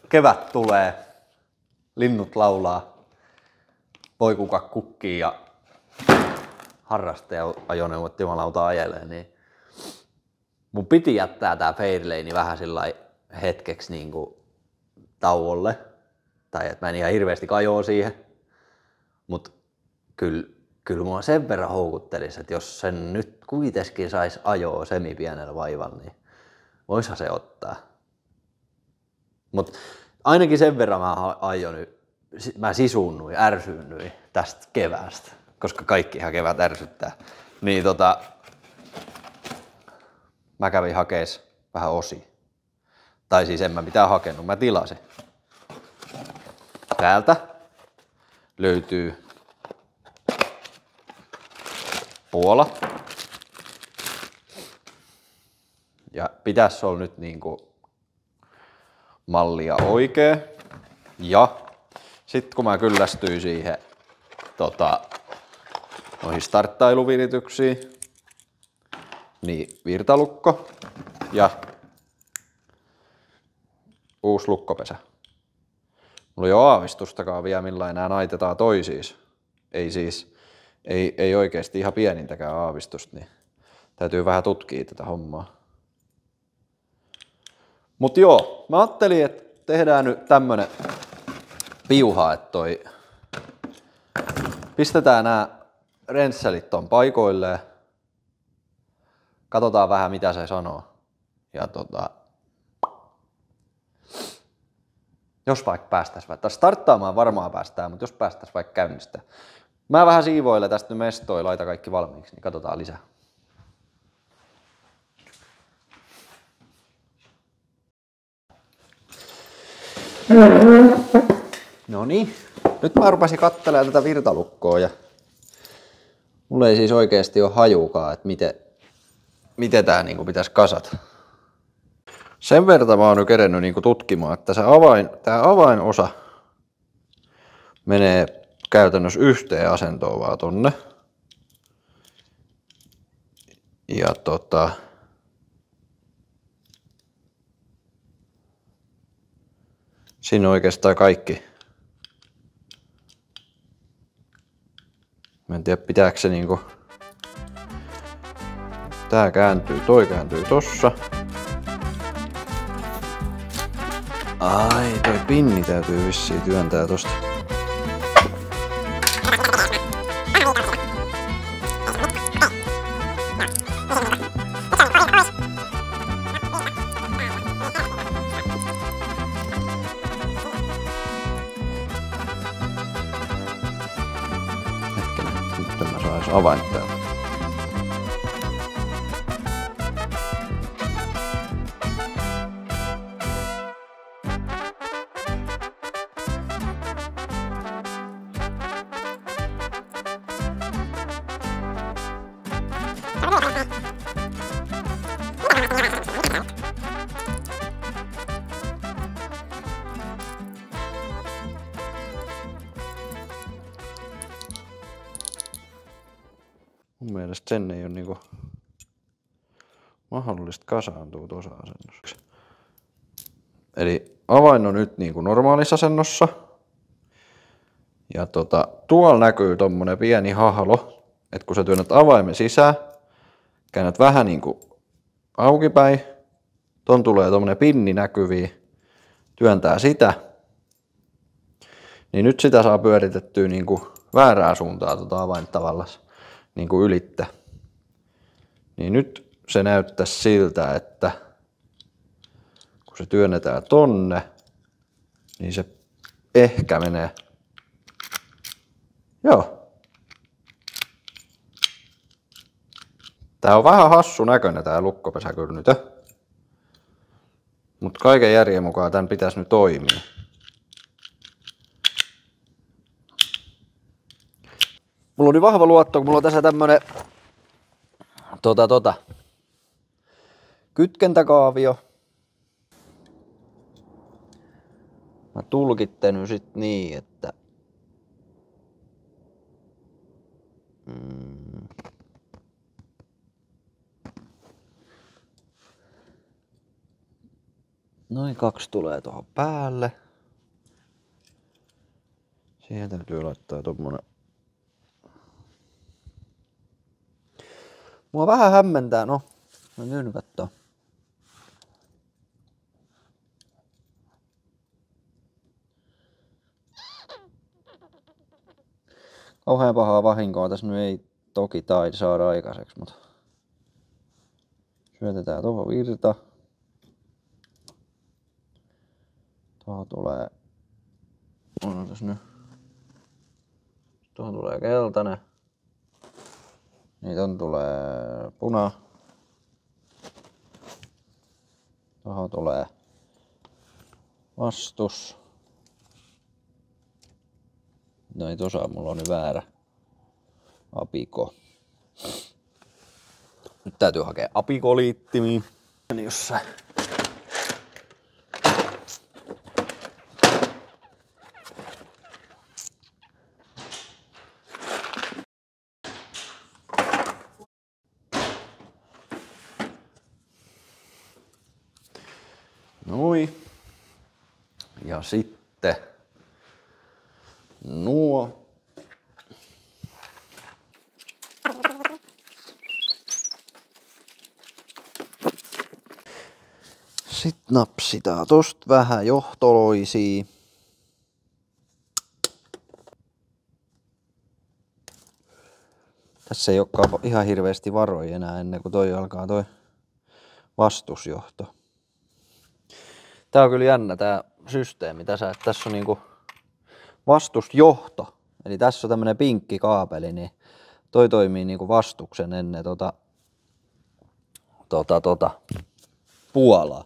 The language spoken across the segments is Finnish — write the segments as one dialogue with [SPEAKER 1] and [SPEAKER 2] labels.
[SPEAKER 1] Kevät tulee, linnut laulaa, poikuka kukkii ja harrastaja-ajoneuvot jumalauta ajelee, niin mun piti jättää tää Fairlane vähän sillai hetkeksi niinku tauolle. Tai että mä en ihan hirveästi kajoo siihen. Mut kyllä mua sen verran houkuttelis, että jos sen nyt kuitenkin sais ajoa semipienellä vaivalla, niin voishan se ottaa. Mut ainakin sen verran mä sisuunnyin, ärsyynnyin tästä keväästä, koska kaikkihan kevät ärsyttää. Niin mä kävin hakees vähän osia. Tai siis en mä mitään hakenut, mä tilasin. Täältä löytyy Puola. Ja pitäis olla nyt niinku mallia oikee. Ja sit kun mä kyllästyin siihen noihin starttailuvirityksiin, niin virtalukko ja uusi lukkopesä. Mulla ei ole aavistustakaan vielä millainen nämä naitetaan toisiis. Ei oikeesti ihan pienintäkään aavistusta, niin täytyy vähän tutkia tätä hommaa. Mut joo, mä ajattelin, että tehdään nyt tämmönen piuha, että pistetään nämä rensselit ton paikoilleen. Katsotaan vähän mitä se sanoo. Ja jos vaikka päästäis vaikka starttaamaan varmaan päästään, mutta jos päästäis vaikka käynnistä. Mä vähän siivoilen tästä nyt mestoa ja laita kaikki valmiiksi, niin katsotaan lisää. No niin, nyt mä rupesin katselemaan tätä virtalukkoa ja mulla ei siis oikeesti ole hajukaan, että miten tää niinku pitäisi kasata. Sen verran mä oon nyt kerennyt niinku tutkimaan, että tää avainosa menee käytännössä yhteen asentoon vaan tonne. Ja siinä on oikeastaan kaikki. Mä en tiedä pitääkö se niinku. Toi kääntyy tossa. Ai, toi pinni täytyy vissiin työntää tosta. Nyt mä sais avain täältä. Mun mielestä sen ei ole niinku mahdollista kasaantua tuossa asennossa. Eli avain on nyt niinku normaalissa asennossa. Ja tuolla näkyy tommonen pieni hahlo, että kun sä työnnät avaimen sisään, käännät vähän niinku aukipäin, ton tulee tommonen pinni näkyviin, työntää sitä, niin nyt sitä saa pyöritettyä niinku väärää suuntaa avainta tavallaan niinku ylittä. Niin nyt se näyttäisi siltä, että kun se työnnetään tonne, niin se ehkä menee. Joo. Tää on vähän hassu näköinen tää lukkopesä kyllä nyt. Mut kaiken järjen mukaan tän pitäisi nyt toimia. Mulla on niin vahva luotto, kun mulla on tässä tämmönen kytkentäkaavio. Mä tulkittelen sit niin, että Noin 2 tulee tuohon päälle. Siihen täytyy laittaa tommonen. Mua vähän hämmentää, no. Nyt kattoo. Kauhean pahaa vahinkoa tässä nyt ei toki taida saada aikaiseksi, mutta syötetään tuohon virta. Tuohon tulee, nyt. Tuohon tulee keltainen. Niin ton tulee puna. Tuohon tulee vastus. No ei tossa, mulla on nyt väärä apiko. Nyt täytyy hakea apikoliittimiä. Jossain. Noi. Ja sitten nuo. Sitten napsitaan tosta vähän johtoloisia. Tässä ei olekaan ihan hirveästi varoja enää ennen kuin toi alkaa toi vastusjohto. Tää on kyllä jännä tää systeemi tässä, että tässä on niinku vastusjohto. Eli tässä on tämmönen pinkki kaapeli, niin toi toimii niinku vastuksen ennen puolaa.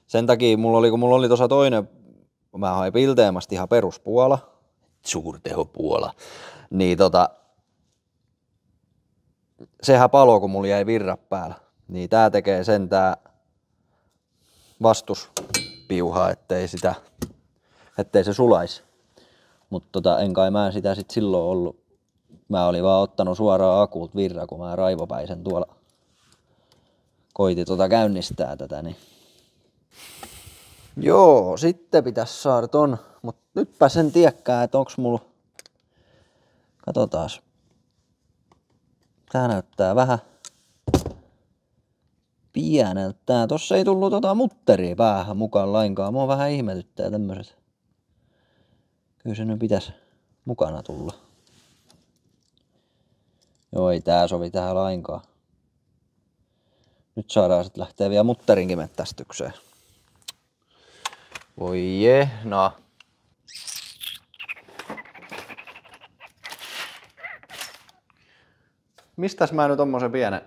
[SPEAKER 1] Sen takia kun mulla oli tuossa toinen, mä hain Pilteemasta ihan peruspuola, suurtehopuola, niin sehän palo, kun mulla jäi virrat päällä. Niin tää tekee sen tää vastuspiuha, ettei se sulaisi. Mutta en kai mä sitä sit silloin ollut. Mä olin vaan ottanut suoraan akulta virra, kun mä raivopäisen tuolla koitin käynnistää tätä. Niin. Joo, sitten pitäisi saada ton, mut nytpä sen tiedäkään, että onks mulla. Katsotaas. Tää näyttää vähän pieneltä. Tossa ei tullut mutteria päähän mukaan lainkaan. Mua vähän ihmetyttää tämmöset. Kyllä se nyt pitäisi mukana tulla. Joo, ei tää sovi tähän lainkaan. Nyt saadaan sitten lähteä vielä mutterinkin mettästykseen. Voi jehna. Mistäs mä nyt tommosen pienen?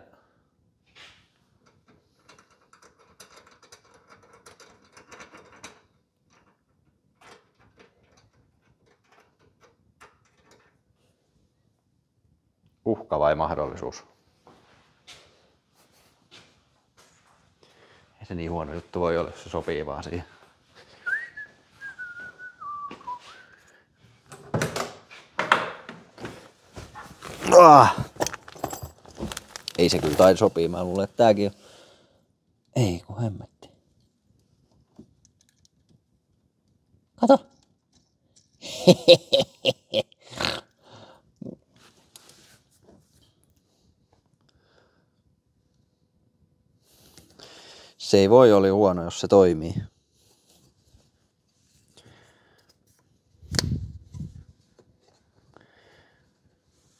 [SPEAKER 1] Uhka vai mahdollisuus? Ei se niin huono juttu voi olla, jos se sopii vaan siihen. Ei se kyllä taida sopii, mä luulen, että tääkin on. Ei kun hemmetti. Kato. Se ei voi olla huono, jos se toimii.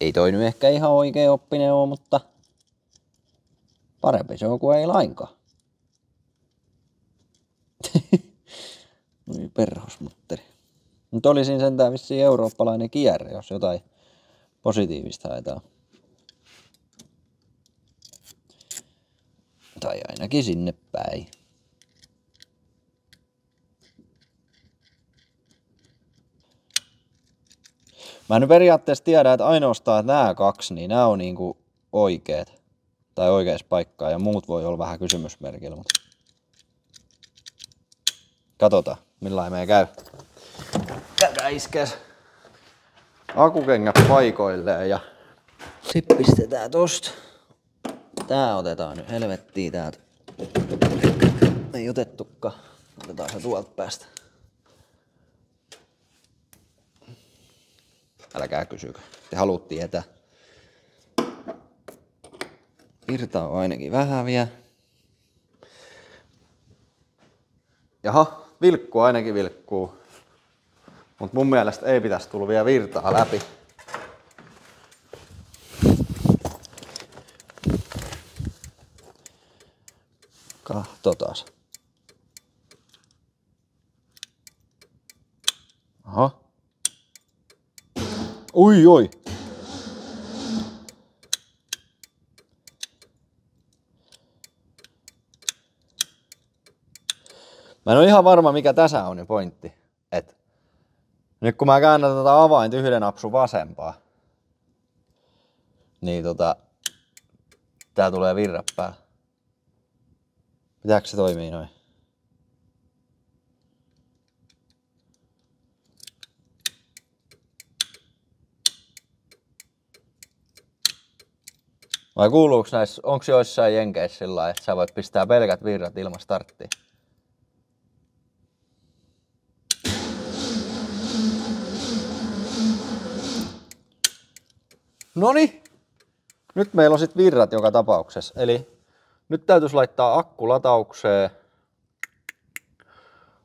[SPEAKER 1] Ei toi nyt ehkä ihan oikein oppinen ole, mutta parempi se on kuin ei lainkaan. Noi perhosmutteri. Nyt olisin sentään vissiin eurooppalainen kierre, jos jotain positiivista haetaan. Tai ainakin sinne päin. Mä nyt periaatteessa tiedän, että ainoastaan nämä kaksi, niin nämä on niinku oikeet. Tai oikeassa paikkaa ja muut voi olla vähän kysymysmerkillä. Mutta katsotaan, millainen meidän käy. Käydään iskees akukengät paikoilleen ja sitten pistetään tosta. Tää otetaan nyt helvettiin täältä. Ei otettukaan. Otetaan se tuolta päästä. Älkää kysykö. Te haluat tietää. Virta on ainakin vähän vielä. Jaha, vilkkuu ainakin vilkkuu. Mut mun mielestä ei pitäisi tulla vielä virtaa läpi. Katsotaan. Aha. Oi. Mä en ole ihan varma mikä tässä on pointti. Et nyt kun mä käännän tätä avainta yhden napsun vasempaa, niin tää tulee virra päälle. Pitääkö se toimii noin? Vai kuuluuks näissä, onks joissain jenkeissä sillä että sä voit pistää pelkät virrat ilman starttia? Noniin! Nyt meillä on sit virrat joka tapauksessa. Eli nyt täytyisi laittaa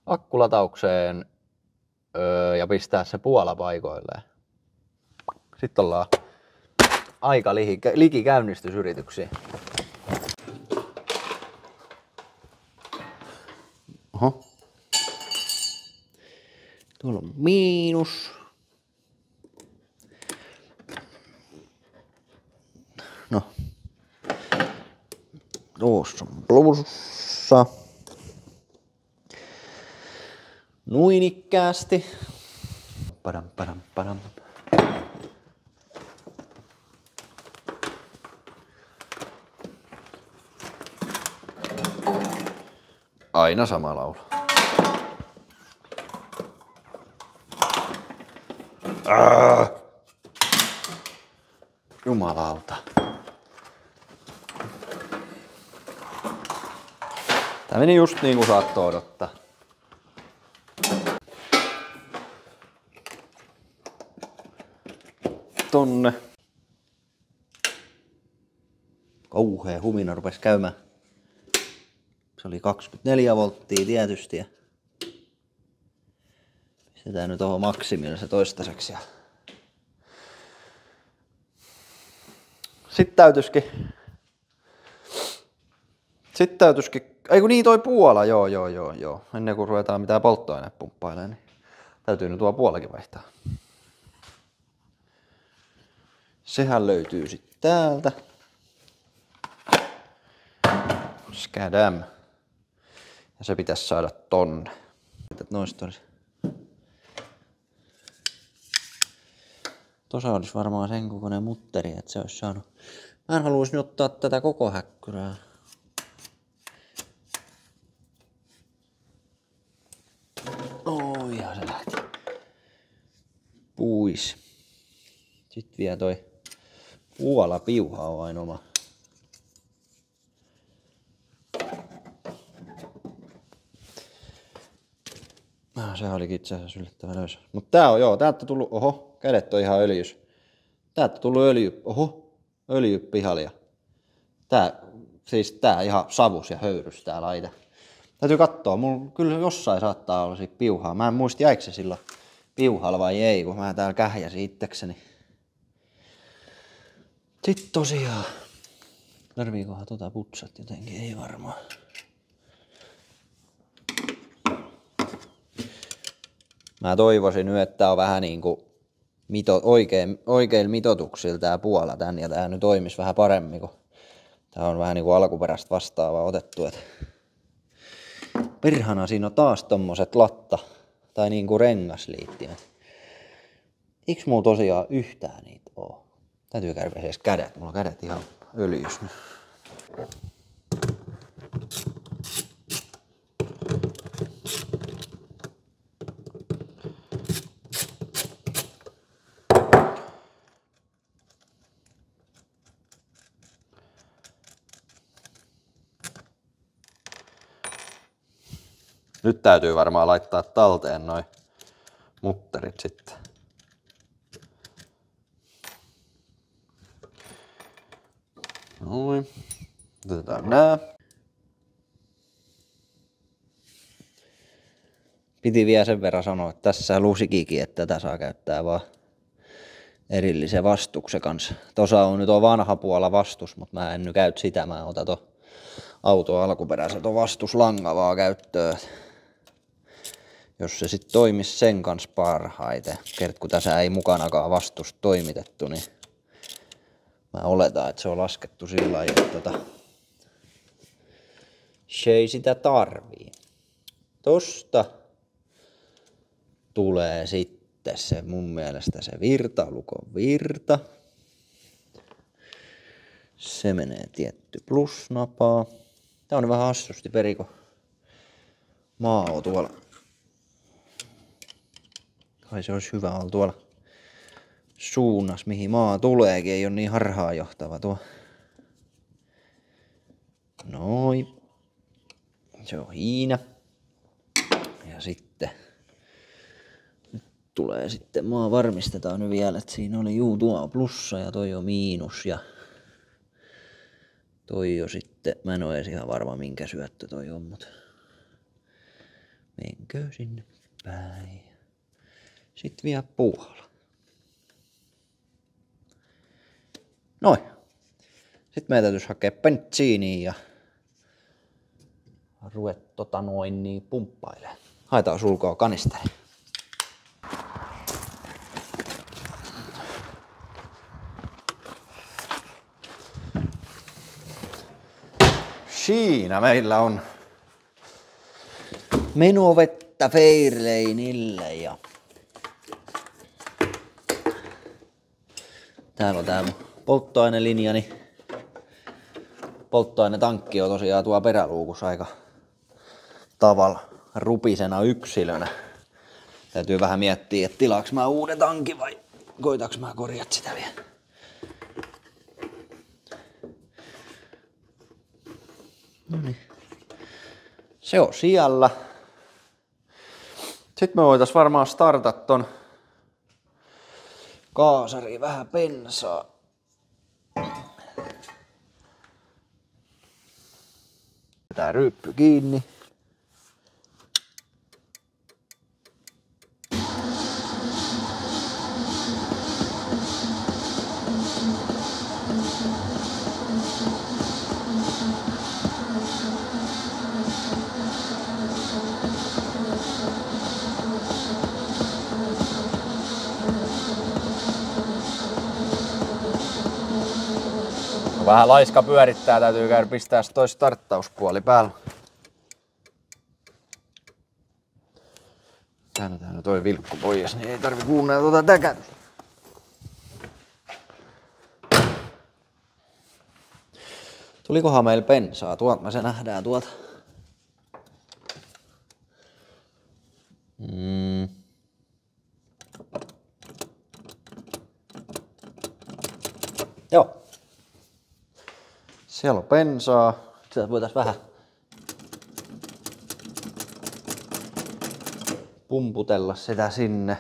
[SPEAKER 1] akkulataukseen ja pistää se puola paikoilleen. Sitten ollaan aika liki käynnistysyrityksiin. Oho. Tuolla on miinus. No. Tuossa on plussa. Noin ikkäästi. Padam. Aina sama laulu. Jumalauta. Tää meni just niin kuin saattoi odottaa. Tonne. Kauhea humina rupesi käymään. Se oli 24 volttia tietysti. Ja pistetään nyt tuohon maksimille se toistaiseksi. Ja sitten täytyisikin. Ei kun niin toi Puola, joo. Ennen kuin ruvetaan mitään polttoainepumppailemaan, niin täytyy nyt tuo Puolakin vaihtaa. Sehän löytyy sitten täältä. Skadam. Ja se pitäisi saada tonne. Noista olisi. Tuossa olisi varmaan sen kokoinen mutteri, että se olisi saanut. Mä en haluaisi ottaa tätä koko häkkyrää. Ja se lähti. Puis. Sitten vielä toi Puola piuha on vain oma. Se olikin itse asiassa yllättävän löysä. Mut tää on täältä tullut, kädet on ihan öljys. Täältä tullut öljy pihalia. Tää ihan savus ja höyrys tää laite. Täytyy katsoa, mulla kyllä jossain saattaa olla siitä piuhaa. Mä en muista jäikö se silloin piuhalla vai ei, kun mä täällä kähjäsin itsekseni. Sitten tosiaan, tarviikohan putsat jotenkin, ei varmaan. Mä toivoisin nyt, että tää on vähän niinku oikeilla mitoituksilla tää Puola tän ja tää nyt toimisi vähän paremmin, kun tää on vähän niinku alkuperäistä vastaavaa otettu. Perhana siinä on taas tommoset tai niinku rengasliittimet. Eiks mulla tosiaan yhtään niitä oo? Täytyy käydä edes kädet, mulla on kädet ihan öljys. Nyt täytyy varmaan laittaa talteen noi mutterit sitten. Noin. Otetaan nää. Piti vielä sen verran sanoa, että tässä lusikikin, että tätä saa käyttää vaan erillisen vastuksen kanssa. Tosa on nyt vanha puola vastus, mutta mä en nyt käytä sitä. Mä otan ton auton alkuperäisen ton vastuslangan vaan käyttöön. Jos se sitten toimisi sen kanssa parhaiten. Kun tässä ei mukanakaan vastus toimitettu, niin mä oletan, että se on laskettu sillä lailla, että se ei sitä tarvii. Tosta tulee sitten se mun mielestä se virtaulukon virta. Se menee tietty plusnapaa. Tää on vähän hassusti periko maa on tuolla. Kai se olisi hyvä olla tuolla suunnassa, mihin maa tuleekin. Ei ole niin harhaanjohtava tuo. Noin. Se on hiina. Ja sitten nyt tulee sitten maa, varmistetaan nyt vielä, että siinä oli tuo on plussa ja toi on miinus ja toi on sitten, mä en ole edes ihan varma minkä syöttö toi on, mutta menkö sinne päin. Sitten vielä puolella. Noin. Sitten meidän täytyisi hakea bensiiniä ja ruveta niin pumppailemaan. Haetaan sulkoa kanisteri. Siinä meillä on menovettä Fairlanelle ja täällä on tää mun polttoainelinjani. Polttoainetankki on tosiaan tuo peräluukussa aika tavalla rupisena yksilönä. Täytyy vähän miettiä, että tilaaks mä uuden tankin vai koitaks mä korjata sitä vielä. Noniin. Se on siellä. Sitten me voitais varmaan startata ton kaasariin vähän bensaa. Tää ryyppy kiinni. Vähän laiska pyörittää, täytyy käydä pistää toi starttauspuoli päällä. Käännetään toi vilkku pois, niin ei tarvi kuunnella tuota täkätystä. Tulikohan meillä bensaa? Tuolta me se nähdään tuolta. Joo. Siellä on bensaa. Sitä voitais vähän pumputella sitä sinne.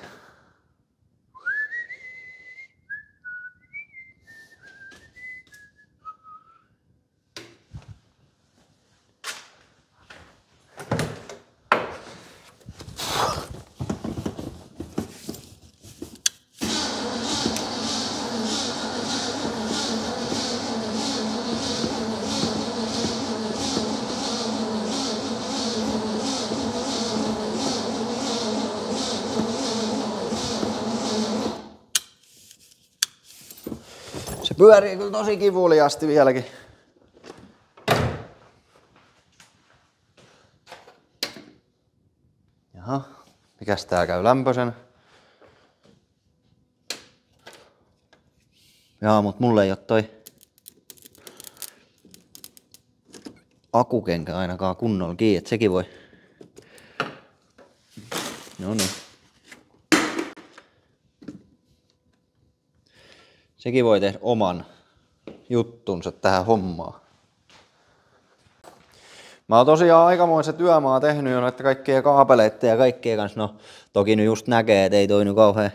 [SPEAKER 1] Se pyörii kyllä tosi kivuliaasti vieläkin. Jaha, mikäs tää käy lämpöisen? Jaa, mut mulle ei oo toi akukenkä ainakaan kunnolla kiinni, et sekin voi. No niin. Sekin voi tehdä oman juttunsa tähän hommaan. Mä oon tosiaan aikamoisen työmaa tehnyt jo noita kaikkia kaapeleita ja kaikkea kanssa. No toki nyt just näkee, että ei toi nyt kauhean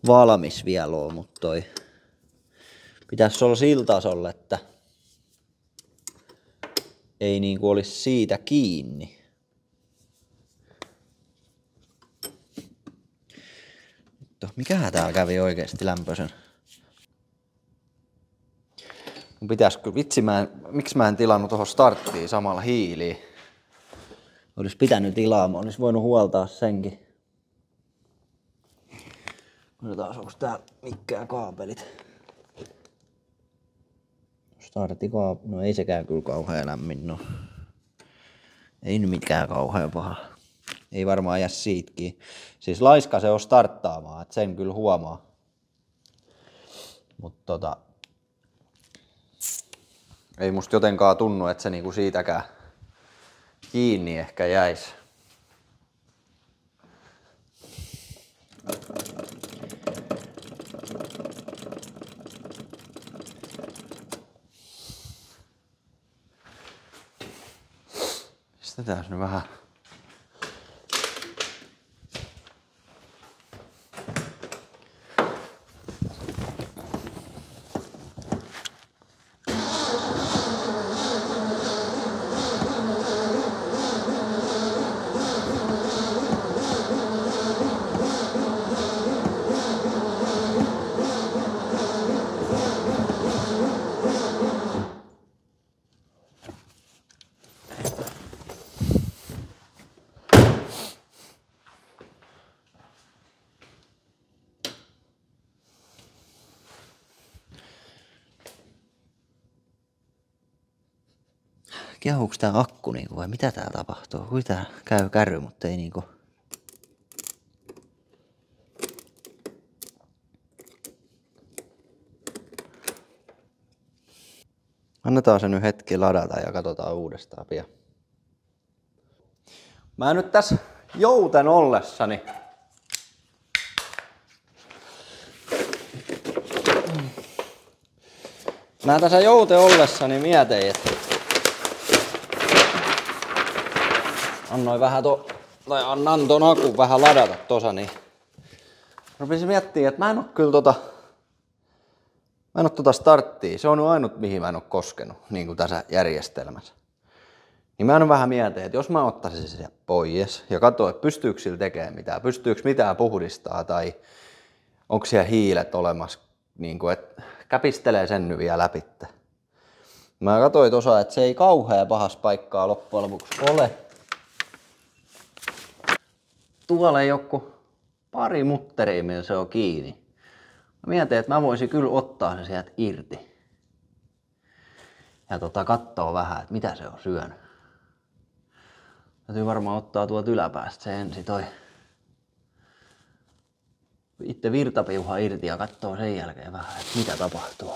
[SPEAKER 1] valmis vielä oo, mutta toi pitäisi olla sillä tasolla, että ei niinku olisi siitä kiinni. Mikähän täällä kävi oikeesti lämpöisen? Mun pitäisikö, vitsi miksi mä en tilannut tohon starttiin samalla hiiliin? Olis pitänyt tilaamaan, olis voinut huoltaa senkin. Katsotaan, onko täällä mikään kaapelit. No ei sekään kyllä kauhean lämmin, no. Ei nyt mikään kauhean paha. Ei varmaan jää siitäkin. Siis laiska se on starttaamaan, että sen kyllä huomaa. Mutta ei musta jotenkaan tunnu, että se niinku siitäkään kiinni ehkä jäisi. Pistetään nyt vähän. Kiehuuko tää akku niinku vai mitä tää tapahtuu? Kui tää käy kärry, mutta ei niinku. Annetaan se nyt hetki ladata ja katsotaan uudestaan pian. Mä nyt tässä jouten ollessani mietin, että annoin vähän annan ton akun vähän ladata tossa, niin rupesin miettimään, että mä en oo kyllä starttia. Se on ainut mihin mä en oo koskenut, niin kuin tässä järjestelmässä. Niin mä en vähän mietin, että jos mä ottaisin sen pois ja katsoin, että pystyykö sillä tekemään mitään, pystyykö mitään puhdistaa tai onko siellä hiilet olemassa, niin kuin, että käpistelee sen nyt vielä läpi. Mä katsoin tuossa, että se ei kauhean pahas paikkaa loppujen lopuksi ole. Tuolla ei joku pari mutteria, millä se on kiinni. Mä mietin, että mä voisin kyllä ottaa se sieltä irti. Ja kattoo vähän, että mitä se on syönyt. Täytyy varmaan ottaa tuolta yläpäästä se ensin toi itse virtapiuha irti ja kattoo sen jälkeen vähän, että mitä tapahtuu.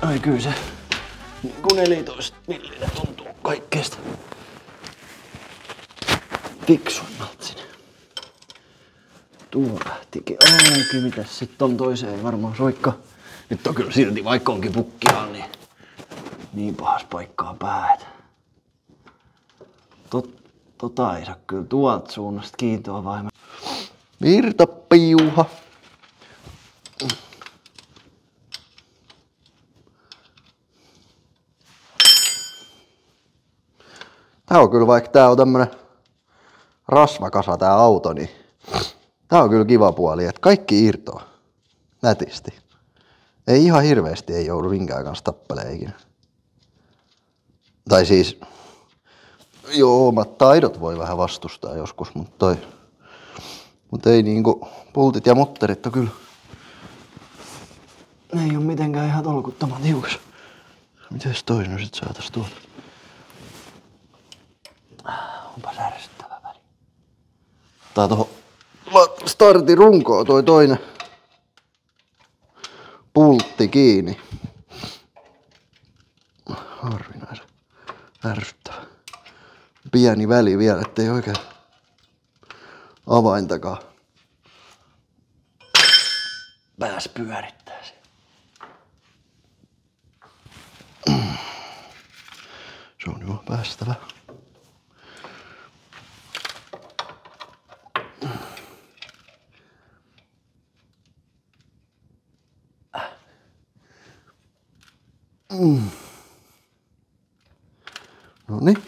[SPEAKER 1] Ai kyllä se niin kuin 14 millinen tuntuu kaikkeesta fiksuimmalta sinne. Tuo lähtikin auki, mitäs sitten on toiseen varmaan soikka. Nyt on kyllä silti vaikka onkin pukkia, niin pahas paikkaa päät. Tota ei saa kyllä tuolta suunnasta kiintoa vai virtapiuha. Tää on kyllä, vaikka tää on tämmönen
[SPEAKER 2] rasvakasa tää auto, niin tää on kyllä kiva puoli, että kaikki irtoaa nätisti. Ei ihan hirveästi ei joudu minkään kanssa tappeleen ikinä. Tai siis, joo, omat taidot voi vähän vastustaa joskus, mutta ei niinku, pultit ja mutterit on kyllä, ne ei oo mitenkään ihan tolkuttoman tiukas. Mites toi no sit saatais tuolta? Onpas ärsyttävä väli. Tää tohon startin runkoon toi toinen pultti kiinni. Harvinaisen ärsyttävä. Pieni väli vielä, ettei oikein avaintakaan pääs pyörittää siellä. Se on jo päästävä. Noniin.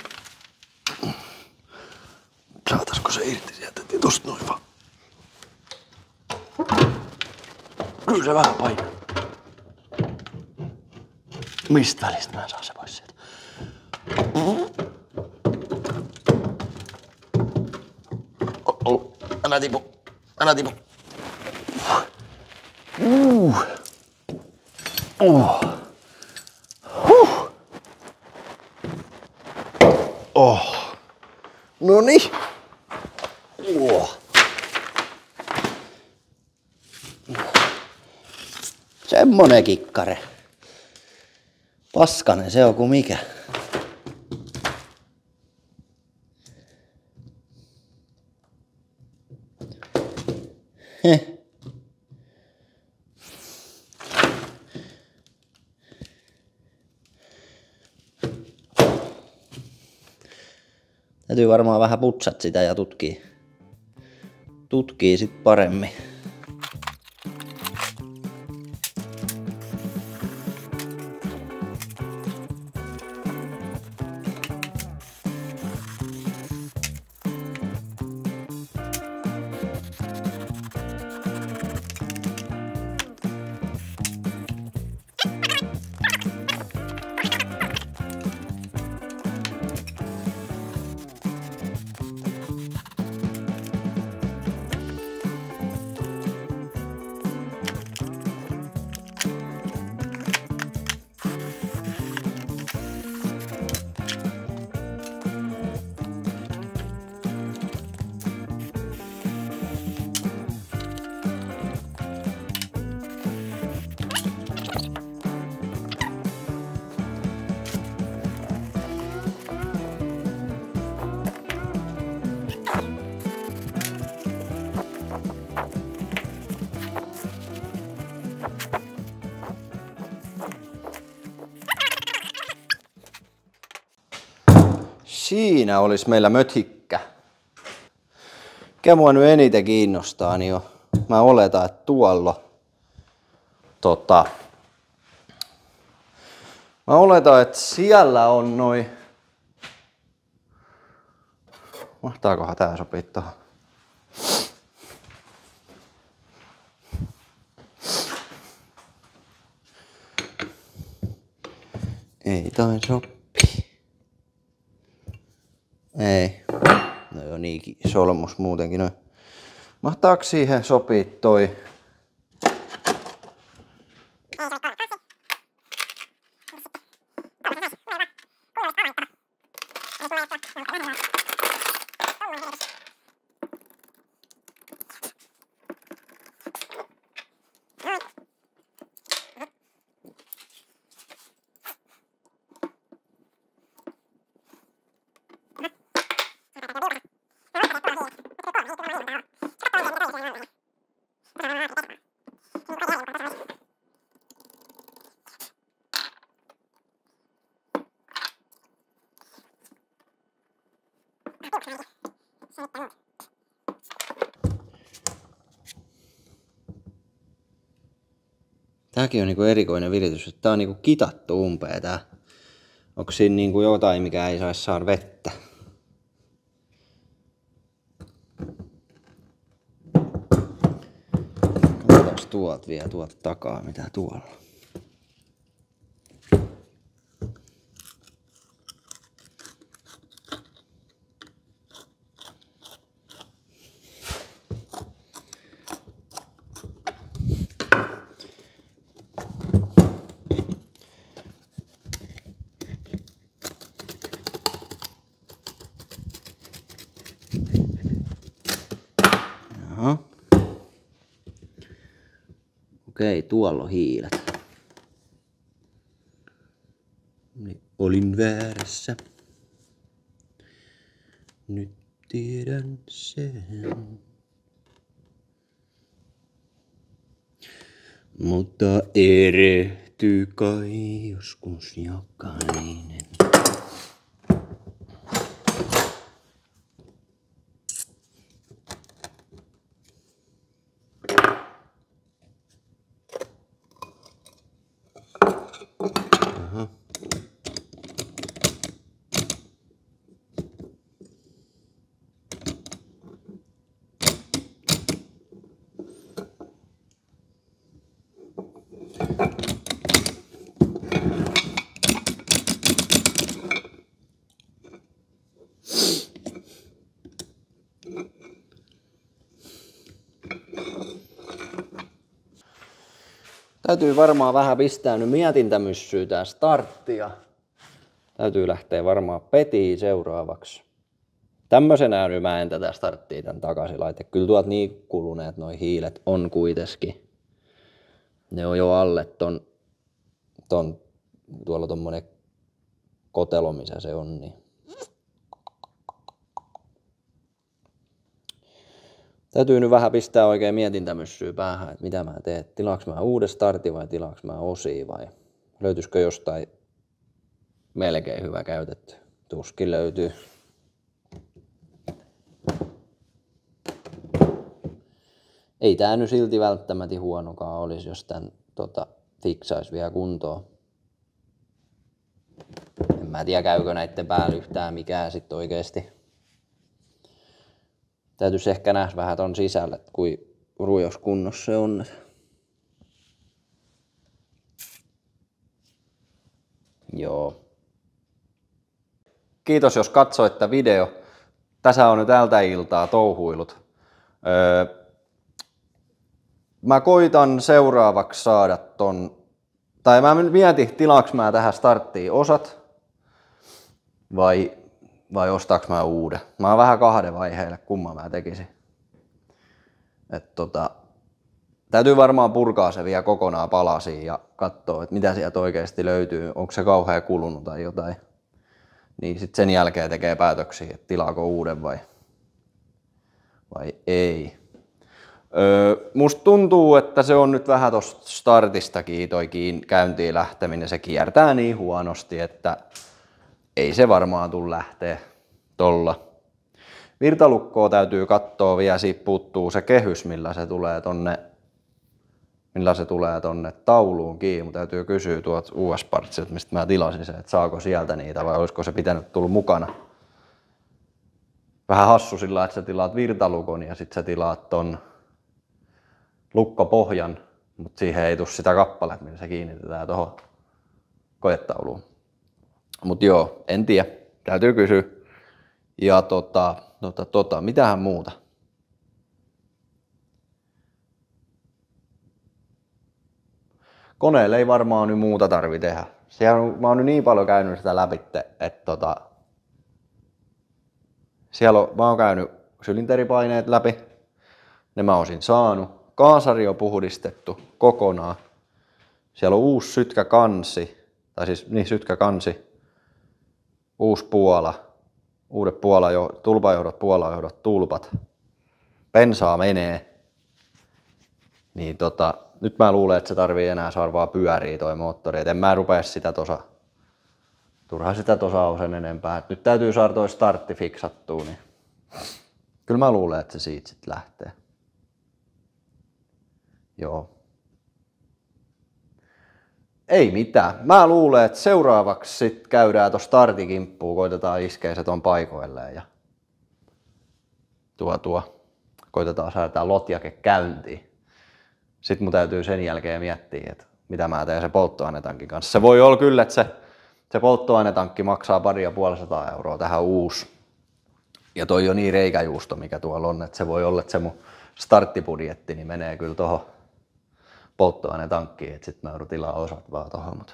[SPEAKER 2] Saataisiko se irti sieltä tosta noin vaan? Kyllä se vähän painaa. Mistä välistä mä en saa se pois sieltä? Älä tipu. Älä tipu. Noniin. Semmonen kikkare. Paskanen se on ku mikä. Heh. Täytyy varmaan vähän putsat sitä ja tutkii sit paremmin. Siinä olisi meillä mötikkä. Mikä mua nyt eniten kiinnostaa, niin mä oletan, että tuolla mä oletan, että siellä on noin. Mahtaakohan tää sopii tohon? Ei toi sopii. Ei. No joo, niinkin solmus muutenkin noin. Mahtaako siihen sopii toi? Tääkin on niinku erikoinen viritys, että tää on niinku kitattu umpeen tää. Onko siinä niinku jotain, mikä ei saisi saada vettä?
[SPEAKER 1] tuolta vielä tuolta takaa, mitä tuolla. Okei, tuolla on hiilet. Niin, olin väärässä. Nyt tiedän sen. Mutta erehtyy kai joskus jokainen. Täytyy varmaan vähän pistää nyt mietintämyssyä tää starttia. Täytyy lähteä varmaan petiin seuraavaksi. Tämmösenä nyt mä en tätä starttia tän takaisin laita. Kyllä tuolta niin kuluneet noi hiilet on kuitenkin. Ne on jo alle ton tuolla tommonen kotelo, missä se on. Niin. Täytyy nyt vähän pistää oikein mietintämyssyä päähän, että mitä mä teen. Tilaanko mä uuden startin vai tilaanko mä osia vai löytyisikö jostain melkein hyvä käytetty. Tuskin löytyy. Ei tää nyt silti välttämättä huonokaan olisi, jos tän fiksaisi vielä kuntoon. En mä tiedä käykö näitten päällä yhtään mikään sit oikeesti. Täytyisi ehkä nähdä vähän ton sisällä, että kuin rujos kunnossa se on. Joo. Kiitos jos katsoitte video. Tässä on nyt tältä iltaa touhuilut. Mä koitan seuraavaksi saada tai mä mietin tilaanko mä tähän starttiin osat vai ostaaks mä uuden. Mä oon vähän kahden vaiheille, kumman mä tekisin. Täytyy varmaan purkaa se vielä kokonaan palasiin ja katsoa, että mitä sieltä oikeasti löytyy. Onko se kauhean kulunut tai jotain. Niin sit sen jälkeen tekee päätöksiä, että tilaako uuden vai ei. Musta tuntuu, että se on nyt vähän tosta startistakin toi käyntiin lähteminen. Se kiertää niin huonosti, että ei se varmaan tule lähteä tolla. Virtalukkoa täytyy katsoa vielä, siitä puuttuu se kehys, millä se tulee tonne tauluun kiinni. Mun täytyy kysyä tuolta US-partsilta, mistä mä tilasin sen, että saako sieltä niitä vai olisiko se pitänyt tulla mukana. Vähän hassu sillä, että sä tilaat virtalukon ja sit sä tilaat ton lukkopohjan, mutta siihen ei tule sitä kappaletta, millä se kiinnitetään tuohon koetauluun. Mut joo, en tiedä. Täytyy kysyä. Ja mitähän muuta? Koneelle ei varmaan nyt muuta tarvi tehdä. Mä oon nyt niin paljon käynyt sitä läpi, että mä oon käynyt sylinteripaineet läpi. Ne mä oon saanut. Kaasari on puhdistettu kokonaan. Siellä on uusi sytkäkansi, sytkäkansi, uusi puola, uudet tulpajohdot, puolajohdot, tulpat. Bensaa menee. Niin nyt mä luulen, että se tarvii enää saada vaan pyöriä toi moottori. Et en mä rupea sitä turhaan sitä on sen enempää. Et nyt täytyy saada toi startti fiksattua. Niin kyllä mä luulen, että se siitä sit lähtee. Joo. Ei mitään. Mä luulen, että seuraavaksi sit käydään tuossa startikimppuun, koitetaan iskeä se ton paikoilleen ja koitetaan saada tää lotjake käyntiin. Sitten mun täytyy sen jälkeen miettiä, että mitä mä teen se polttoainetankin kanssa. Se voi olla kyllä, että se polttoainetankki maksaa 250 € tähän uusi. Ja toi on niin reikäjuusto, mikä tuolla on, että se voi olla, että se mun starttibudjetti niin menee kyllä tohon polttoainetankkiin, että sit mä joudun tilaa osat vaan tohon, mutta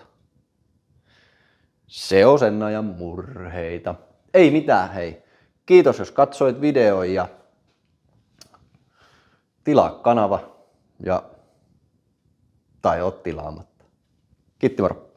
[SPEAKER 1] se on sen ajan murheita. Ei mitään, hei. Kiitos, jos katsoit videon ja tilaa kanava tai oot tilaamatta. Kiitti, moro.